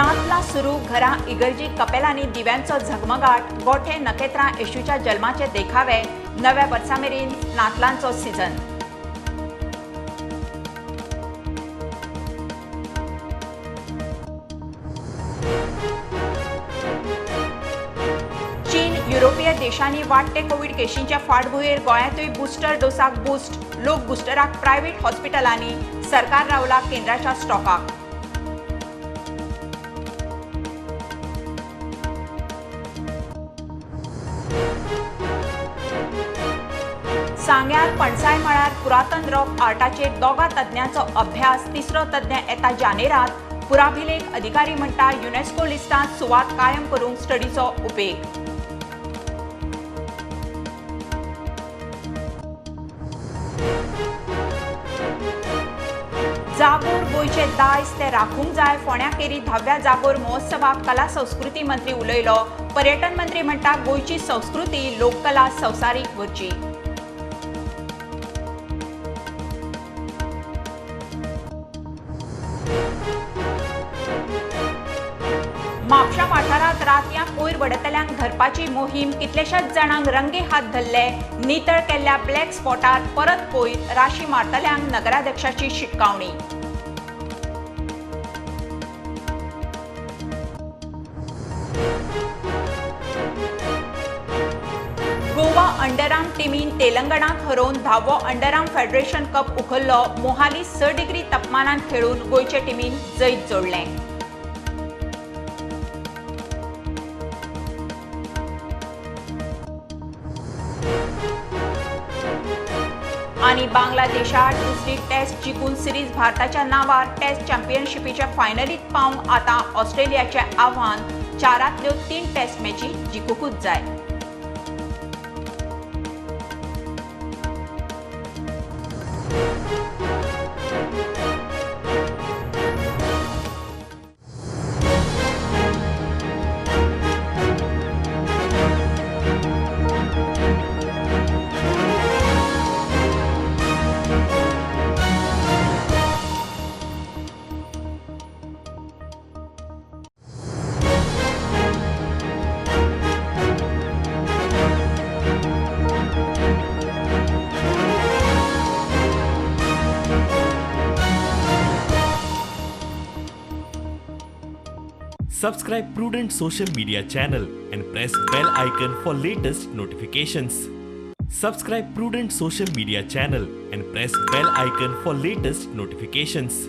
नातला सुरू घरा इगर्जी कपेलांनी दिव्यांचो झगमगाट गोठे नखेत्रां येशूच्या जल्माचे देखावे नव्या वर्सा मेरेन नातलांचो सीझन। चीन युरोपीय देशांनी वाडटे कोविड केशींच्या फाटभुंयेर गोंयांतूय बुस्टर डोसाक बूस्ट लोक बुस्टराक प्रायव्हेट हॉस्पिटलांनी सरकार रावला केंद्राच्या स्टॉकाक। सांग्यार पणसाय मळार पुरातन रॉक आर्टाचेर दोगा तज्ञांचो अभ्यास तिसरो तज्ञ येता जानेरांत पुराभिलेख अधिकारी म्हणटा युनेस्को लिस्टांत सुवात कायम करूंक स्टडीचो उपेग। जागोर गोंयचे दायज ते राखूंक जाय फोंड्याकेरी 10व्या जागोर महोत्सवाक कला संस्कृती मंत्री उलयलो। पर्यटन मंत्री म्हणटा गोंयची संस्कृती लोककला संवसारीक व्हरची। म्हापशा वाठारांत रातयां कोयर बडयतल्यांक धरपाची मोहीम कितलेशाच जाणांक रंगे हात धरले। नितळ केल्ल्या ब्लॅक स्पॉटार परत कोयर राशी मारतल्यांक नगराध्यक्षाची शिटकावणी। गोवा अंडरआर्म टिमीन तेलंगणाक हरोवन 10वो अंडरआर्म फेडरेशन कप उखल्लो। मोहाली 6 डिग्री तापमानांत खेळून गोंयचे टिमीन जैत जोडलें। आणि बांगलादेशात दुसरी टेस्ट जिखून सिरीज भारताच्या नावार टेस्ट चॅम्पियनशिपीच्या फायनलीत पावंक आता ऑस्ट्रेलियाचे आव्हान 4तल्यो 3 टेस्ट मॅची जिखूंकूच जाय। Subscribe Prudent social media channel and press bell icon for latest notifications. Subscribe Prudent social media channel and press bell icon for latest notifications.